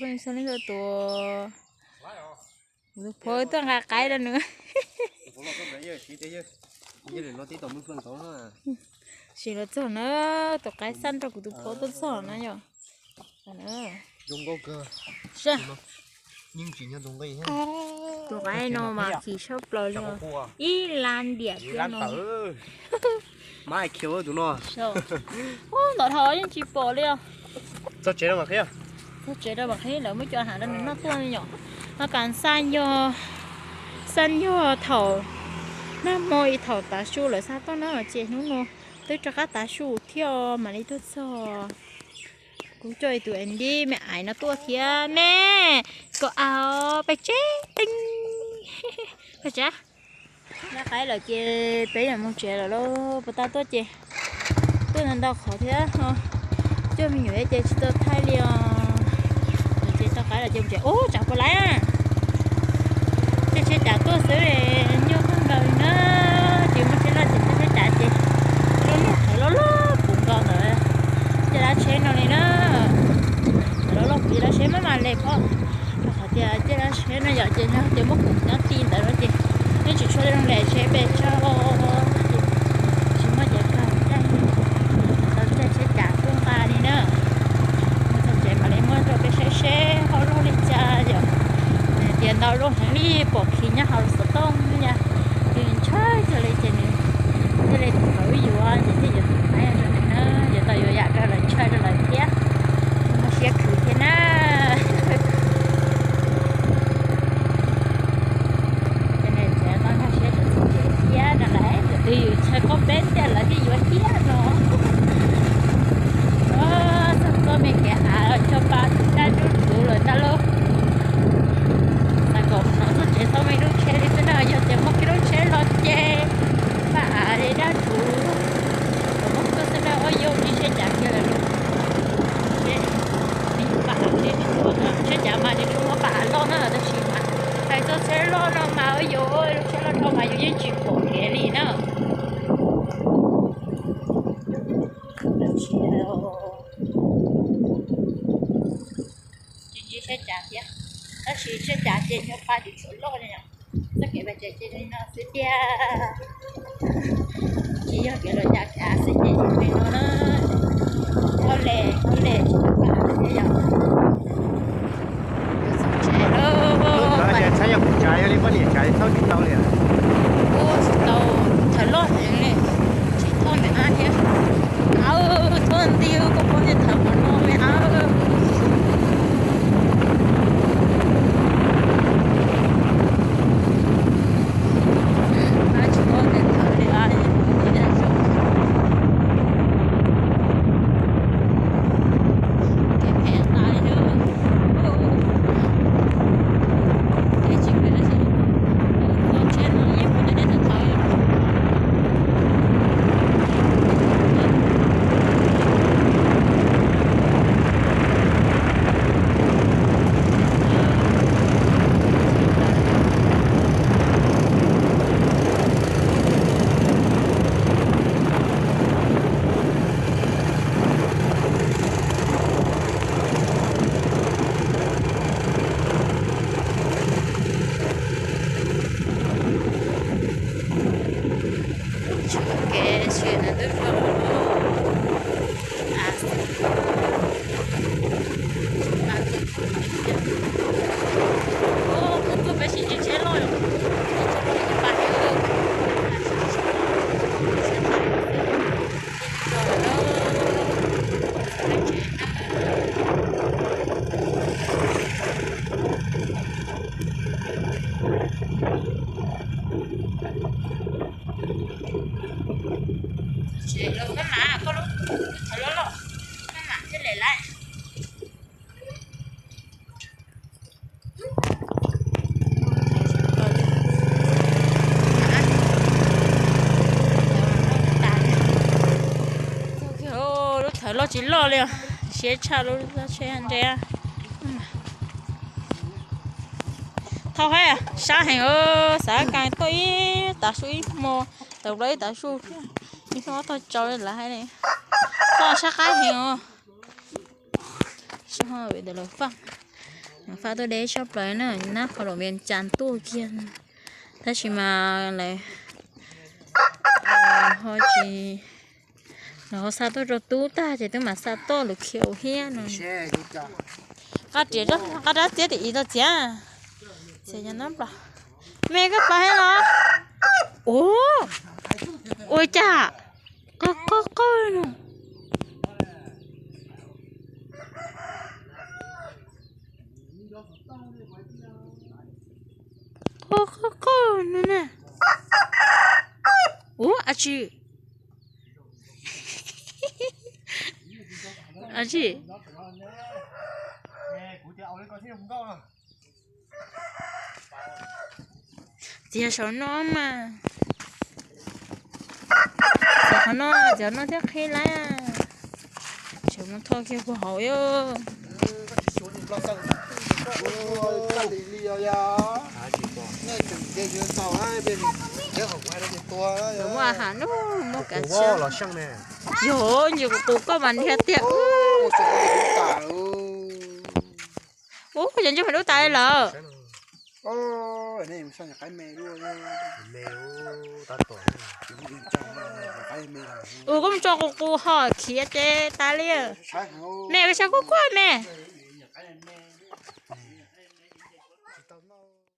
con sao lên tổ phơi tôi ngã cái đó nữa chỉ là cho nó tổ cái săn cho của tụi phơi tôi sợ nó nhở nữa dùng câu cơ sao nhưng chỉ nhớ dùng cái gì tổ cái nó mà chỉ shop lời luôn ý lan điệp lan tử mai kêu tụi nó sao ô nó thôi nhưng chỉ bỏ đi cho chế đâu mà thế nó chế đâu mà thế là mới cho hàng nó tuôn nhỏ nó càng san vô thầu nó môi thầu tá su rồi sao nó ở trên nó ngô tôi cho các tá su theo mà lấy tôi sợ cũng chơi tụi anh đi mẹ ải nó tua kia mẹ có áo bạch chế tinh bạch chế nó cái là kia bé là một chế rồi đó bà ta tốt chế tôi nên đâu khó thế ha chơi mình nhớ chơi tôi thay liền chơi tao cái là chơi chế ô chẳng có lái à chơi trả tôi sẽ về nhiều con đời nữa chỉ một cái là chỉ trả chị nó cũng còn nữa chơi đã chơi nào này nữa nó chỉ đã chơi mấy màn đẹp đó họ chơi đã chơi nó giờ chơi mất cũng nó tin tại đó chị nên chỉ chơi trong lề chơi về cho chỉ mới chơi không chơi trả phương ta đi nữa mà thằng chơi mà lấy mới rồi cái xe họ luôn đi chơi rồi tiền đâu luôn thằng đi bỏ khí nhá họ sẽ tông nha tiền chơi cho lấy tiền cho lấy thử dù anh thì giờ ai rồi nữa giờ tao giờ dạ ra là chơi ra là tiếc mà sẽ khử thế na cho nên sẽ tao nó sẽ được tiếc là lấy thì chơi có bé là đi vừa tiếc nó sao có mình kẻ cho ba ta đủ rồi ta luôn nó chơi sao mấy đứa chơi đi tới nào giờ tìm một cái đứa chơi lo chơi và để đã đủ một cái sẽ là ở vô đi chơi chả kia là luôn đi bà đi chơi chả mà đi chung với bà lo nó là cái gì mà tại tôi chơi lo nó mà ở vô chơi lo nó mà vô những chuyện cổ kia đi nữa chỉ chơi chả kia nó chỉ chơi trả tiền cho ba thì số lô này nhở, nó kể về chơi chơi nó sẽ chia, chỉ cho cái loại trả sẽ chơi chơi nó có lệ ba thế nhở, chơi đó, mà chơi không chơi đi bao nhiêu chơi thâu đi tàu liền, ô tàu thợ lót thế này, chỉ thâu mẹ ăn nhé, thâu ăn tiêu có bao nhiêu thợ mà nó mẹ ăn. lo chỉ lo liền xe cha luôn ra xe anh đây thao hay à sáng hàng ơ sáng càng tôi ta suy mò đầu đấy ta su nhưng không thôi chơi lại hay này sao sáng cái hàng ơ sao bị được rồi pha tôi để shop lại nữa nó khỏi đồ miền tràn tua kia thế chỉ mà lại họ chỉ nó sao tôi rồi tú ta chỉ tôi mà sao tôi được kiểu hiên rồi xe cái cả cái đó tiếc thì ý tôi chả sẽ cho nó bảo mẹ cái phải hả ủa ôi chà có nè có nữa nè ủa à chị à chị giờ số nó mà giờ nó chắc hay là chúng nó thôi kia của họ yo đúng rồi hả nó một cả chân yo nhiều cụ có bàn thiệt tiệt ủa cái chân phải đấu tay lờ ô này sao nhà cái mè luôn có một cho cô hỏi kia chế ta liền mẹ cái sao có qua mẹ